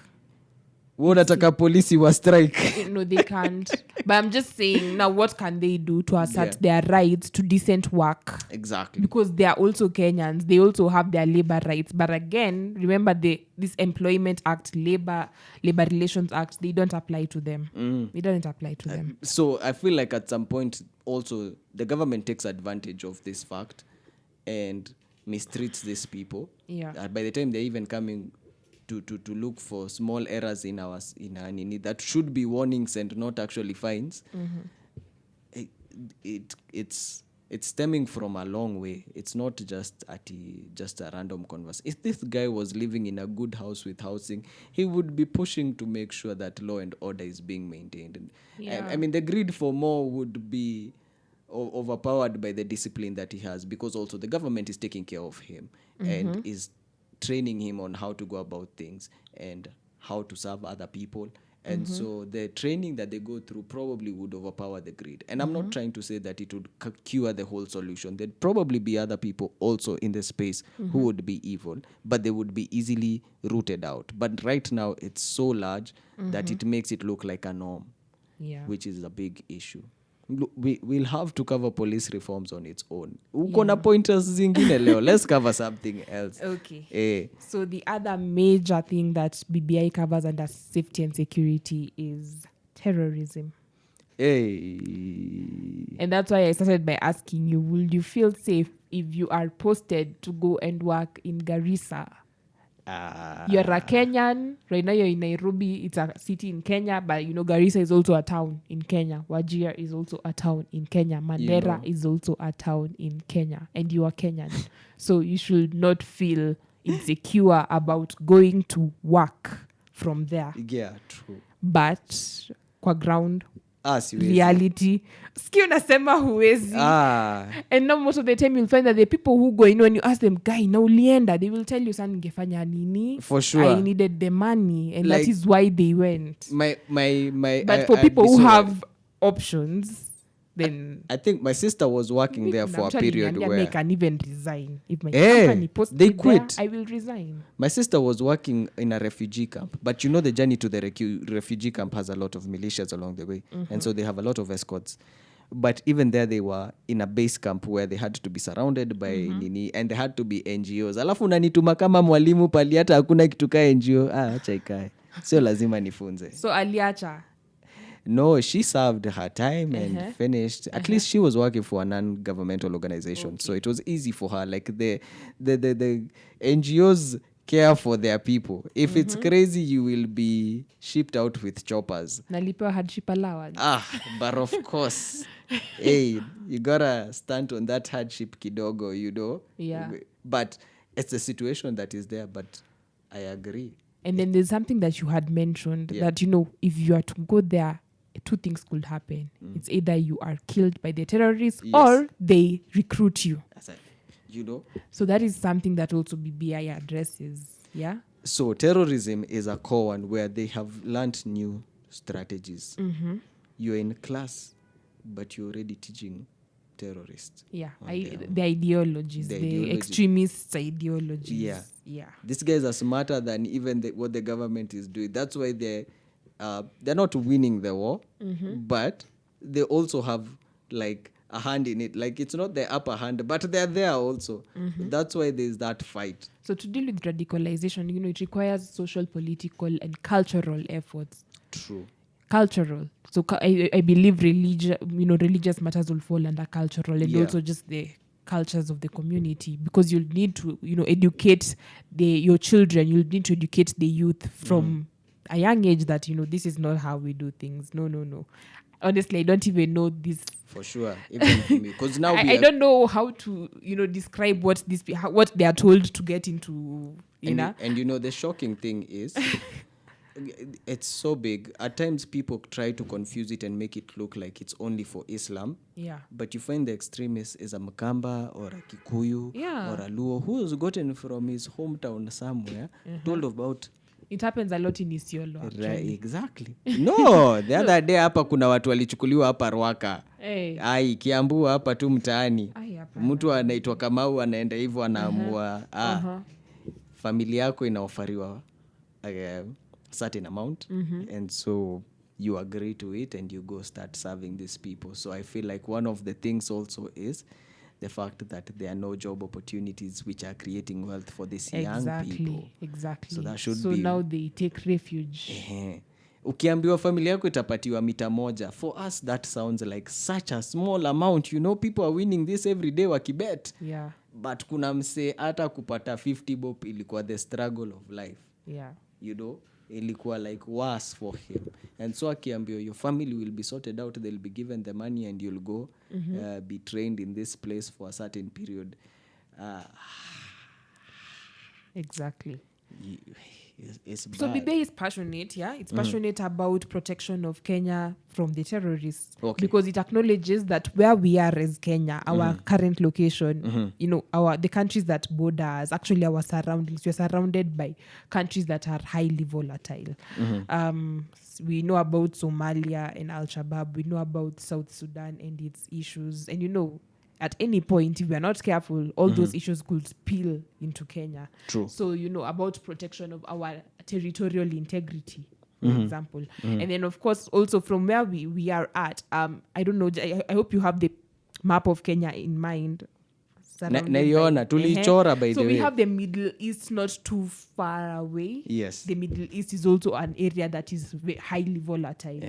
Wanataka polisi wa strike. No, they can't. But I'm just saying, now what can they do to assert their rights to decent work? Exactly. Because they are also Kenyans. They also have their labor rights. But again, remember this Employment Act, Labor Relations Act, they don't apply to them. They don't apply to them. So I feel like at some point also the government takes advantage of this fact and mistreats these people. Yeah. By the time they're even coming to look for small errors in our that should be warnings and not actually fines. It's stemming from a long way. It's not just a random converse. If this guy was living in a good house with housing, he would be pushing to make sure that law and order is being maintained. I mean, the greed for more would be overpowered by the discipline that he has, because also the government is taking care of him and is training him on how to go about things and how to serve other people. And so the training that they go through probably would overpower the greed. And I'm not trying to say that it would cure the whole solution. There'd probably be other people also in the space who would be evil, but they would be easily rooted out. But right now, it's so large that it makes it look like a norm, which is a big issue. We'll have to cover police reforms on its own. Uko na pointers zingine leo. Let's cover something else. Okay. So the other major thing that BBI covers under safety and security is terrorism. Hey. And that's why I started by asking you, will you feel safe if you are posted to go and work in Garissa? You're a Kenyan. Right now you're in Nairobi. It's a city in Kenya. But, Garissa is also a town in Kenya. Wajir is also a town in Kenya. Mandera is also a town in Kenya. And you are Kenyan. So you should not feel insecure about going to work from there. Yeah, true. But kwa ground, siwezi. reality, ski unasema huwezi. And now most of the time you'll find that the people who go, when you ask them, guy, na ulienda, they will tell you, son, ngefanya nini? For sure. I needed the money, and that is why they went. But for people who have options, then I think my sister was working there for a period where I can even resign. If my company posts they quit. There, I will resign. My sister was working in a refugee camp, but the journey to the refugee camp has a lot of militias along the way, and so they have a lot of escorts. But even there, they were in a base camp where they had to be surrounded by nini, and they had to be NGOs. Alafu unanituma kama mwalimu pali hata hakuna kitu ka NGO. Acha ikae. Sio lazima nifunze. So aliacha. No, she served her time and finished. At least she was working for a non-governmental organization, okay. So it was easy for her. Like the NGOs care for their people. If it's crazy, you will be shipped out with choppers. Nalipewa hardship allowance. But of course, hey, you gotta stand on that hardship kidogo, Yeah. But it's a situation that is there. But I agree. And then there's something that you had mentioned that if you are to go there, two things could happen. It's either you are killed by the terrorists or they recruit you. So that is something that also BBI addresses. Yeah. So terrorism is a core one where they have learned new strategies. You're in class, but you're already teaching terrorists. Yeah. The ideologies, the extremist ideologies. Yeah. These guys are smarter than even what the government is doing. That's why they're not winning the war, but they also have like a hand in it. Like it's not the upper hand, but they're there also. That's why there's that fight. So to deal with radicalization, it requires social, political, and cultural efforts. True. Cultural. So I believe religious matters will fall under cultural, and also just the cultures of the community, because you'll need to educate your children. You'll need to educate the youth from a young age that this is not how we do things. No. Honestly, I don't even know this for sure. Even for me, because now I don't know how to describe what they are told to get into. And the shocking thing is. It's so big. At times, people try to confuse it and make it look like it's only for Islam. Yeah. But you find the extremist is a Mkamba or a Kikuyu or a Luo who has gotten from his hometown somewhere, told about. It happens a lot in Isiolo. Right, exactly. No, the other day hapa kuna watu walichukuliwa hapa Rwaka. Ai, Kiambu hapa tu mtaani. Mtu anaitwa Kamau anaenda hivyo anaamua. Familia yako inaofariwa certain amount, and so you agree to it and you go start serving these people. So I feel like one of the things also is the fact that there are no job opportunities which are creating wealth for these young people. Exactly. So that should be. So now they take refuge. Ukiambiwa familia yako itapatiwa mita moja, for us that sounds like such a small amount. People are winning this every day wakibet. Yeah. But kuna mse hata kupata 50 bob ilikuwa the struggle of life. Yeah. Ilikuwa like worse for him. And so akiambiwa your family will be sorted out, they'll be given the money and you'll go be trained in this place for a certain period. Exactly. It's bad. So Bibe is passionate, it's passionate about protection of Kenya from the terrorists, because it acknowledges that where we are as Kenya, our current location, the countries that border us, actually our surroundings, we're surrounded by countries that are highly volatile. We know about Somalia and Al-Shabaab, we know about South Sudan and its issues, and at any point, if we are not careful, all those issues could spill into Kenya. True. So, about protection of our territorial integrity, for example. And then, of course, also from where we are at, I don't know, I hope you have the map of Kenya in mind. surrounded naiona tulichora by so the we way. have the Middle East not too far away. Yes. The Middle East is also an area that is highly volatile.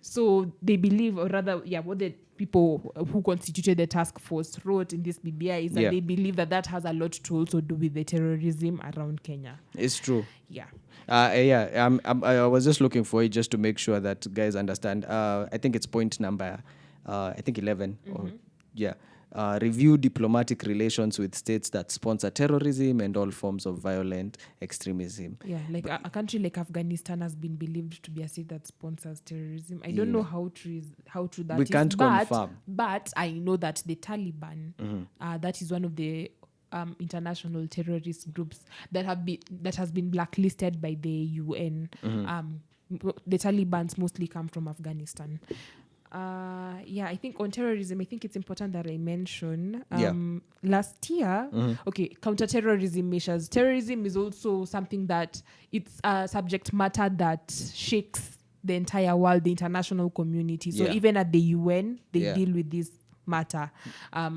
So they believe, or rather, what the people who constituted the task force wrote in this BBI is that they believe that has a lot to also do with the terrorism around Kenya. It's true. Yeah. I was just looking for it just to make sure that guys understand. I think it's point number, 11. Review diplomatic relations with states that sponsor terrorism and all forms of violent extremism. Yeah, like a country like Afghanistan has been believed to be a state that sponsors terrorism. I don't know how true that is. We can't confirm. But I know that the Taliban, that is one of the international terrorist groups that has been blacklisted by the UN. The Talibans mostly come from Afghanistan. I think on terrorism, I think it's important that I mention last year, counterterrorism measures. Terrorism is also something that it's a subject matter that shakes the entire world, the international community. So even at the UN, they deal with this matter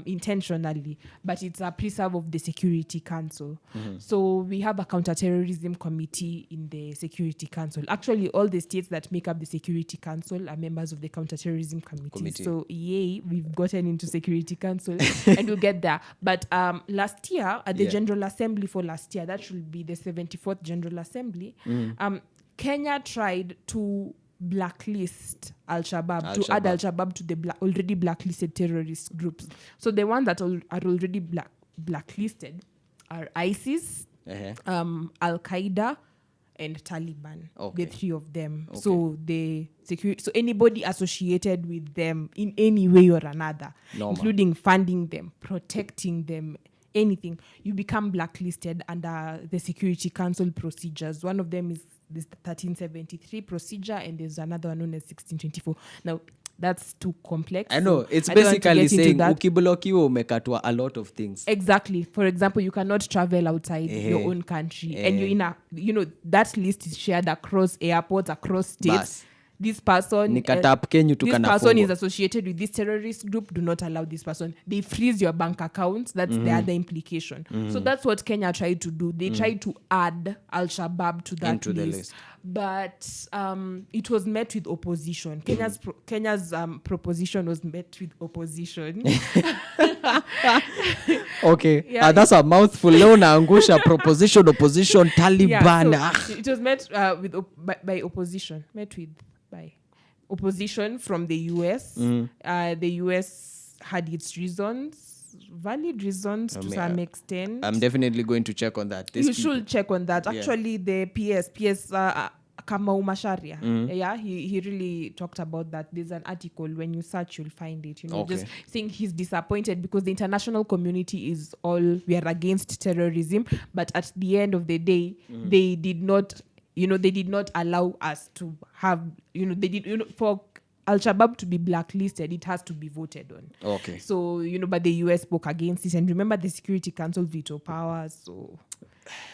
intentionally, but it's a preserve of the Security Council. So we have a counterterrorism committee in the Security Council. Actually, all the states that make up the Security Council are members of the counterterrorism committee. So we've gotten into Security Council and we'll get there. But last year at the General Assembly for last year, that should be the 74th General Assembly, Kenya tried to blacklist Al-Shabaab, to add Al-Shabaab to the already blacklisted terrorist groups. So the ones that are already blacklisted are ISIS, Al-Qaeda, and Taliban. The three of them. So so anybody associated with them in any way or another, including funding them, protecting them, anything, you become blacklisted under the Security Council procedures. One of them is this 1373 procedure, and there's another one known as 1624. Now, that's too complex. I know. It's basically saying ukiblokiwa umekatwa a lot of things. Exactly. For example, you cannot travel outside your own country. And you're in that list is shared across airports, across states. This person is associated with this terrorist group. Do not allow this person. They freeze your bank accounts. That's the other implication. So that's what Kenya tried to do. They tried to add Al-Shabaab to that list. But it was met with opposition. Kenya's proposition was met with opposition. That's a mouthful. Leo naangusha proposition, opposition, Taliban. So it was met by opposition. Met with by opposition from the US. The US had its reasons, valid reasons to some extent. I'm definitely going to check on that. You should check on that. Actually, the PS Kamau Masharia, he really talked about that. There's an article, when you search, you'll find it. Just saying he's disappointed because the international community is all, we are against terrorism, but at the end of the day, they did not allow us to have, for Al-Shabaab to be blacklisted, it has to be voted on. So, but the US spoke against it. And remember, the Security Council veto powers. So,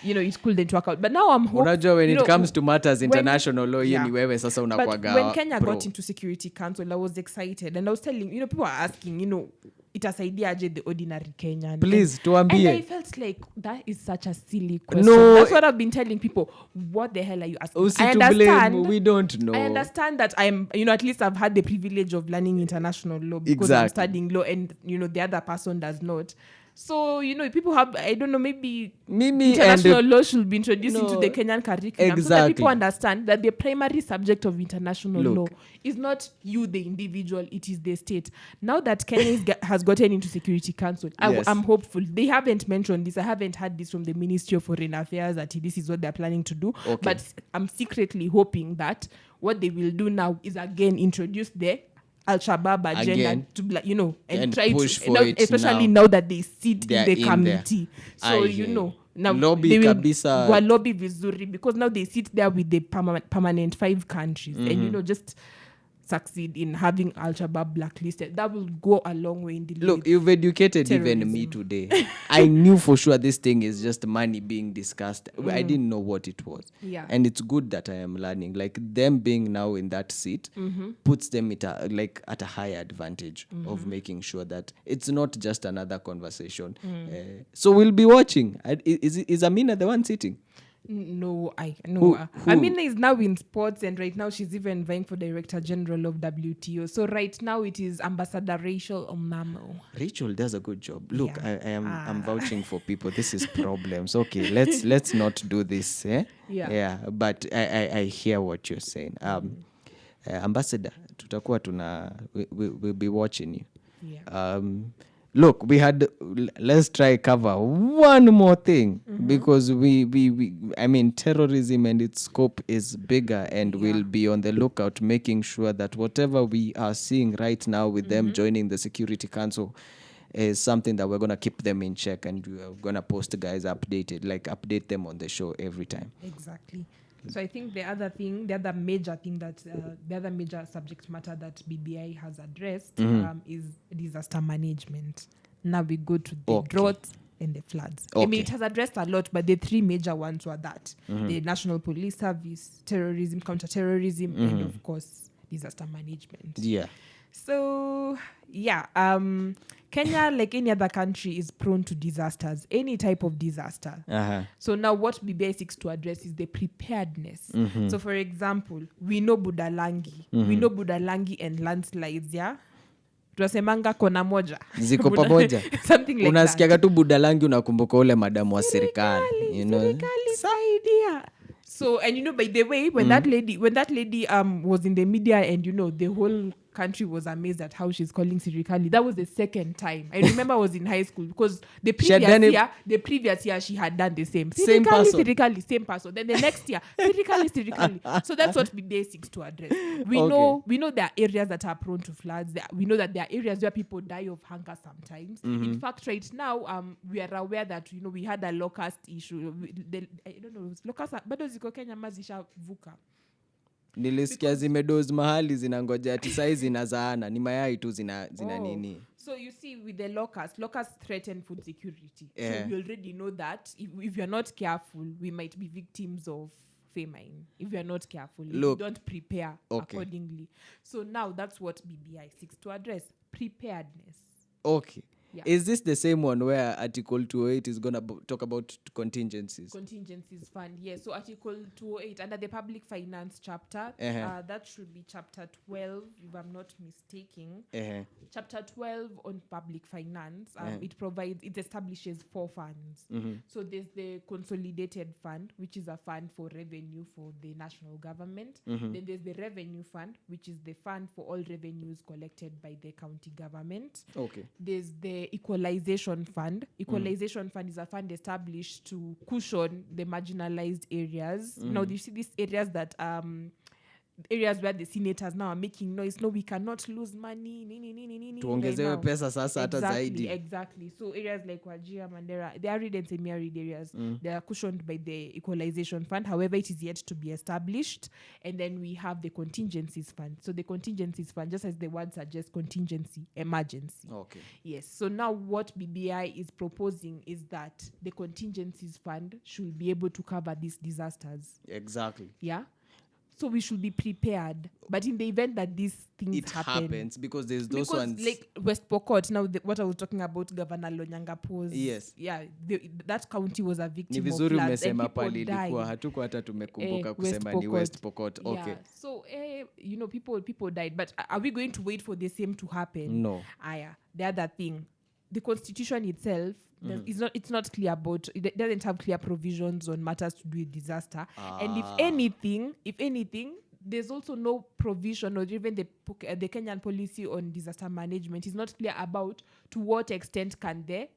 it couldn't work out. But now I'm hoping... when it comes to matters international law, but when Kenya got into Security Council, I was excited. And I was telling, people are asking, itasaidia aje the ordinary Kenyan. Please, tuambie. And I felt like that is such a silly question. No, that's what I've been telling people. What the hell are you asking? I understand. We don't know. I understand that I'm, at least I've had the privilege of learning international law because I'm studying law, and, the other person does not. So, people have, I don't know, maybe international law should be introduced into the Kenyan curriculum so that people understand that the primary subject of international law is not you, the individual, it is the state. Now that Kenya has gotten into Security Council, I'm hopeful. They haven't mentioned this. I haven't heard this from the Ministry of Foreign Affairs that this is what they're planning to do. But I'm secretly hoping that what they will do now is again introduce the Al-Shabaab agenda to and try push to, for it especially now that they sit in the committee. So now lobby they will kabisa. Lobby vizuri because now they sit there with the permanent 5 countries and just succeed in having Al-Shabaab blacklisted, that will go a long way in dealing Look, with you've educated even me today. I knew for sure this thing is just money being discussed. I didn't know what it was. Yeah. And it's good that I am learning. Like them being now in that seat puts them at a higher advantage of making sure that it's not just another conversation. So we'll be watching. Is Amina the one sitting? No, Who? Amina is now in sports, and right now she's even vying for Director General of WTO. So right now it is Ambassador Rachel Omamo. Rachel does a good job. Look, Yeah. I'm vouching for people. This is problems. Okay, let's not do this. Yeah. But I hear what you're saying. Ambassador, we'll be watching you. Yeah. Look, let's try cover one more thing because I mean, terrorism and its scope is bigger, and we'll be on the lookout, making sure that whatever we are seeing right now with them joining the Security Council is something that we're going to keep them in check, and we're going to post guys update them on the show every time. Exactly. So I think the other major subject matter that BBI has addressed is disaster management. Now we go to the drought and the floods. I mean, it has addressed a lot, but the three major ones were that. The National Police Service, terrorism, counterterrorism, and of course, disaster management. Yeah. So, Kenya, like any other country, is prone to disasters, any type of disaster. So now what BBI seeks to address is the preparedness. So, for example, we know Budalangi and landslides, yeah? Tunasemanga kona moja. Ziko pamoja. Something like Unasikiaga tu Budalangi unakumbuka ule madamu wa serikali. Serikali saidia. So, and by the way, when that lady was in the media, and the whole country was amazed at how she's calling Sirikali. That was the second time. I remember I was in high school because the previous year she had done the same. Same person. Sirikali, same person. Then the next year, Sirikali. So that's what BBI seeks to address. We know there are areas that are prone to floods. We know that there are areas where people die of hunger sometimes. In fact, right now, we are aware that we had a locust issue. I don't know, locust, bado ziko Kenya mazisha vuka. Nilisikia zimedoz mahali zinangoja ati sai zinazaana ni mayai tu zina nini. So you see, with the locusts threaten food security. So we already know that if you're not careful, we might be victims of famine. If you're not careful, if you don't prepare accordingly. So now that's what BBI seeks to address, preparedness. Okay. Yeah. Is this the same one where Article 208 is going to talk about contingencies? Contingencies fund, yes. So Article 208, under the public finance chapter, that should be chapter 12, if I'm not mistaken. Chapter 12 on public finance, it establishes 4 funds. So there's the consolidated fund, which is a fund for revenue for the national government. Then there's the revenue fund, which is the fund for all revenues collected by the county government. Okay. There's the equalization fund. Equalization fund is a fund established to cushion the marginalized areas. Now, you see these areas that areas where the senators now are making noise. No, we cannot lose money. Tuongezewe pesa sasa hata zaidi. Exactly. So areas like Wajir, Mandera, they are arid and semi-arid areas. They are cushioned by the equalization fund. However, it is yet to be established. And then we have the contingencies fund. So the contingencies fund, just as the word suggests, contingency, emergency. Okay. Yes. So now what BBI is proposing is that the contingencies fund should be able to cover these disasters. Exactly. Yeah. So we should be prepared. But in the event that these things happens, because there's those ones like West Pokot, now what I was talking about, Governor Lonyangapu's. Yes. Yeah, that county was a victim of floods. And people died. Hatuko hata tumekumbuka kusema ni West Pokot. Okay. Yeah. So, people died. But are we going to wait for the same to happen? No. The other thing, the constitution itself, it's not clear about, it doesn't have clear provisions on matters to do with disaster. And if anything, there's also no provision, or even the Kenyan policy on disaster management is not clear about to what extent can the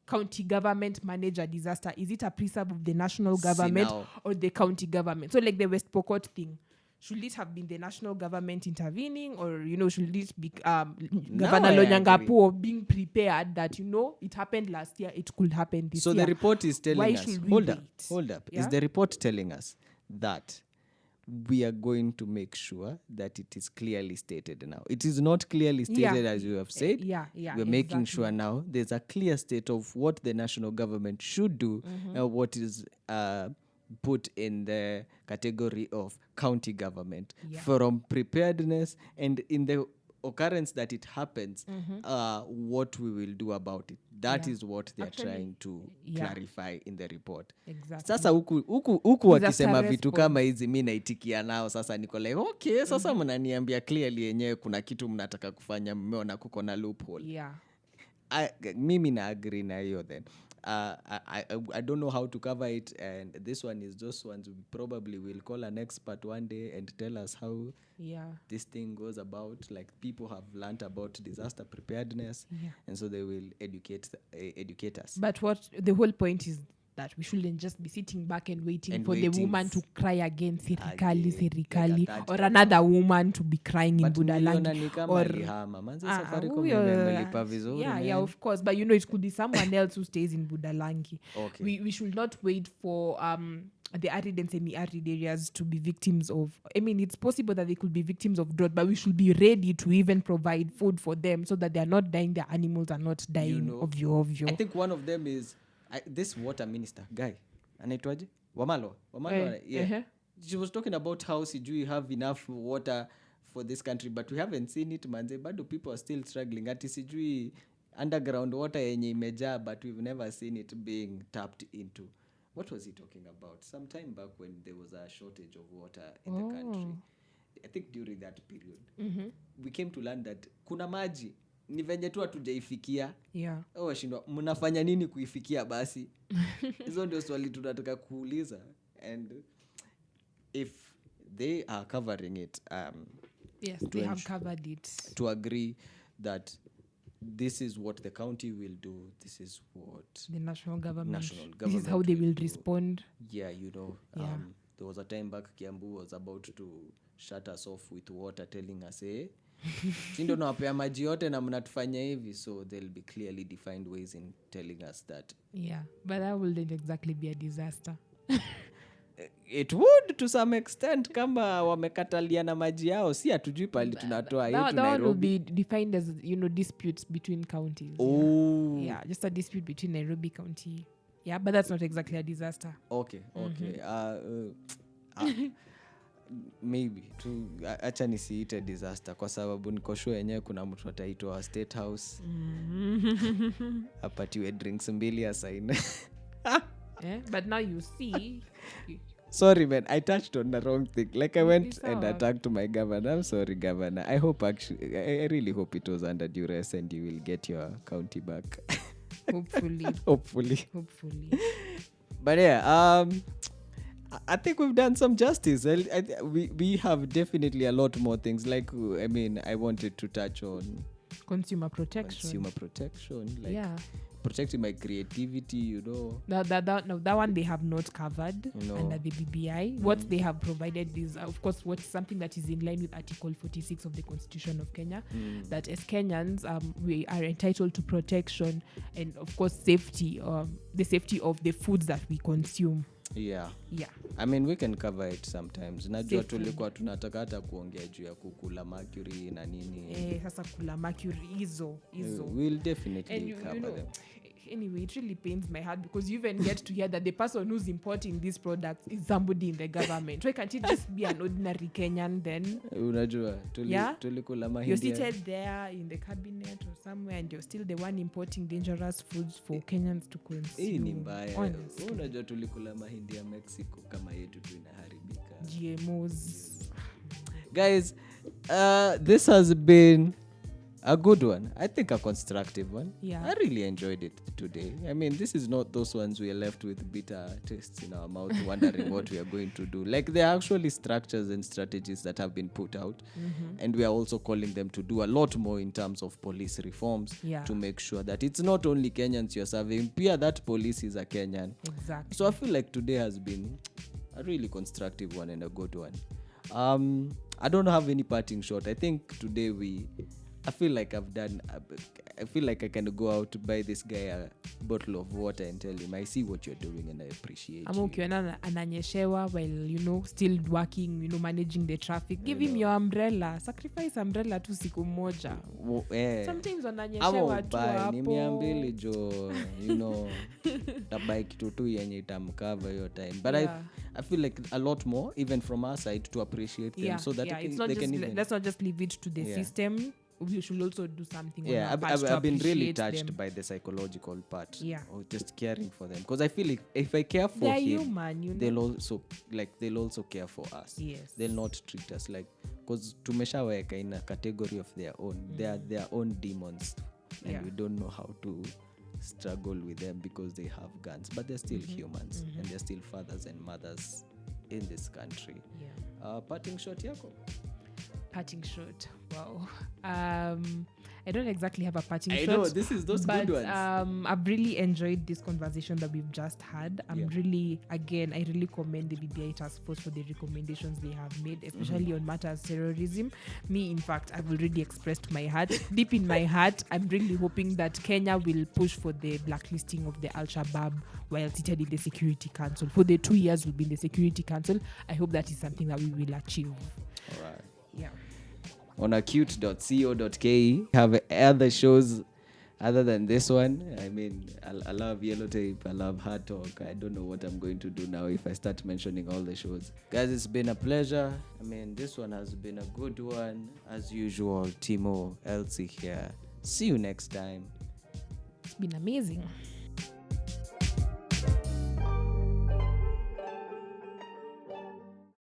county government manage a disaster. Is it a preserve of the national government or the county government? So like the West Pokot thing, should it have been the national government intervening, or should it be Governor Lonyangapuo being prepared that it happened last year, it could happen this year? So the report is telling us. Hold up. Yeah? Is the report telling us that we are going to make sure that it is clearly stated now. It is not clearly stated as you have said. We're making sure now there's a clear state of what the national government should do and what is put in the category of county government from preparedness, and in the occurrence that it happens, what we will do about it. That is what they are trying to clarify in the report. Sasa huku wakisema vitu kama hizi mi naitikia nao, sasa niko like okay, sasa mnaniambia clearly yenyewe kuna kitu mnataka kufanya, mmeona kuko na loophole. Mimi na agree na hiyo then. I don't know how to cover it, and this one is just one we probably will call an expert one day and tell us how this thing goes about. Like, people have learnt about disaster preparedness, and so they will educate us. But what the whole point is that we shouldn't just be sitting back and waiting for the woman to cry again, serikali, or another woman to be crying in Budalangi. Of course. But it could be someone else who stays in Budalangi. We should not wait for the arid and semi-arid areas to be victims of... I mean, it's possible that they could be victims of drought, but we should be ready to even provide food for them so that they are not dying, their animals are not dying of you. I think one of them is... this water minister guy anaitwaje Wamalo she was talking about how sijui have enough water for this country, but we haven't seen it manze, bado people are still struggling. Ati sijui underground water yenye imejaa, but we've never seen it being tapped into. What was he talking about? Some time back when there was a shortage of water in the country, I think during that period we came to learn that kuna maji ni venye tu hatujaifikia. Washindwa mnafanya nini kuifikia basi? Hizo ndio swali tunataka kuuliza, and if they are covering it, they have covered it, to agree that this is what the county will do, this is what the national government this is how they will respond. There was a time back Kiambu was about to shut us off with water, telling us sindo nawapea maji yote na mnatufanya hivi, so there'll be clearly defined ways in telling us that. But that wouldn't exactly be a disaster. It would to some extent, kama wamekatalia na maji yao, si hatujui pali tunatoa yetu Nairobi. That will be defined as disputes between counties. Just a dispute between Nairobi County. But that's not exactly a disaster. Okay. Maybe tu acha nisiite disaster kwa sababu niko sure yenyewe kuna mtu ataitwa State House apatiwe drinks 2 asaine. But now you see sorry man, I touched on the wrong thing. Like I went and attacked my governor. I'm sorry governor. I really hope it was under duress and you will get your county back. Hopefully. But I think we've done some justice. We have definitely a lot more things. Like, I mean, I wanted to touch on consumer protection, like protecting my creativity, that one they have not covered under the BBI. What they have provided is, of course, what's something that is in line with Article 46 of the Constitution of Kenya, that as Kenyans, we are entitled to protection and, of course, safety, the safety of the foods that we consume. I mean, we can cover it sometimes. Najua tulikuwa tunataka hata kuongea juu ya kukula mercury na nini. Sasa kula mercury hizo. We'll definitely cover them. Anyway, it really pains my heart because you even get to hear that the person who's importing these products is somebody in the government. Why can't it just be an ordinary Kenyan then? Unajua, tulikula mahindi. You're seated there in the cabinet or somewhere and you're still the one importing dangerous foods for Kenyans to consume. Hii ni mbaya. Unajua tulikula mahindi ya Mexico kama yetu tu inaharibika. GMOs. Guys, this has been a good one. I think a constructive one. I really enjoyed it today. I mean, this is not those ones we are left with bitter tastes in our mouth wondering what we are going to do. Like, there are actually structures and strategies that have been put out, and we are also calling them to do a lot more in terms of police reforms to make sure that it's not only Kenyans you're serving, pia that police is a Kenyan. Exactly. So I feel like today has been a really constructive one and a good one. I don't have any parting shot. I think today we I feel like I feel like I can go out to buy this guy a bottle of water and tell him, I see what you're doing and I appreciate Ama you. ukiona ananyeshewa while still working, managing the traffic, give him your umbrella, sacrifice umbrella tu siku moja. Sometimes wananyeshewa tu hapo. Ni 200 jo, tabai kitu tu yenye itamcover your time. But I feel like a lot more even from our side to appreciate them so that let's not just leave it to the system. We should also do something. I've been really touched by the psychological part of just caring for them, because I feel like if I care for they're him, human, they'll also care for us. Yes. They'll not treat us like, because tumeshaweka in a category of their own. They are their own demons, and we don't know how to struggle with them because they have guns, but they're still humans, and they're still fathers and mothers in this country. Parting shot yako? Parting shot. Wow. I don't exactly have a parting shot. I know, this is those good ones. I've really enjoyed this conversation that we've just had. I really commend the BBI task force for the recommendations they have made, especially on matters terrorism. Me, in fact, I've already expressed my heart. Deep in my heart, I'm really hoping that Kenya will push for the blacklisting of the Al-Shabaab while seated in the Security Council. For the 2 years we'll be in the Security Council, I hope that is something that we will achieve. All right. Yeah. On acute.co.ke have other shows other than this one. I mean, I love Yellow Tape, I love Hard Talk. I don't know what I'm going to do now if I start mentioning all the shows. Guys, it's been a pleasure. I mean, this one has been a good one. As usual, Timo, Elsie here. See you next time. It's been amazing.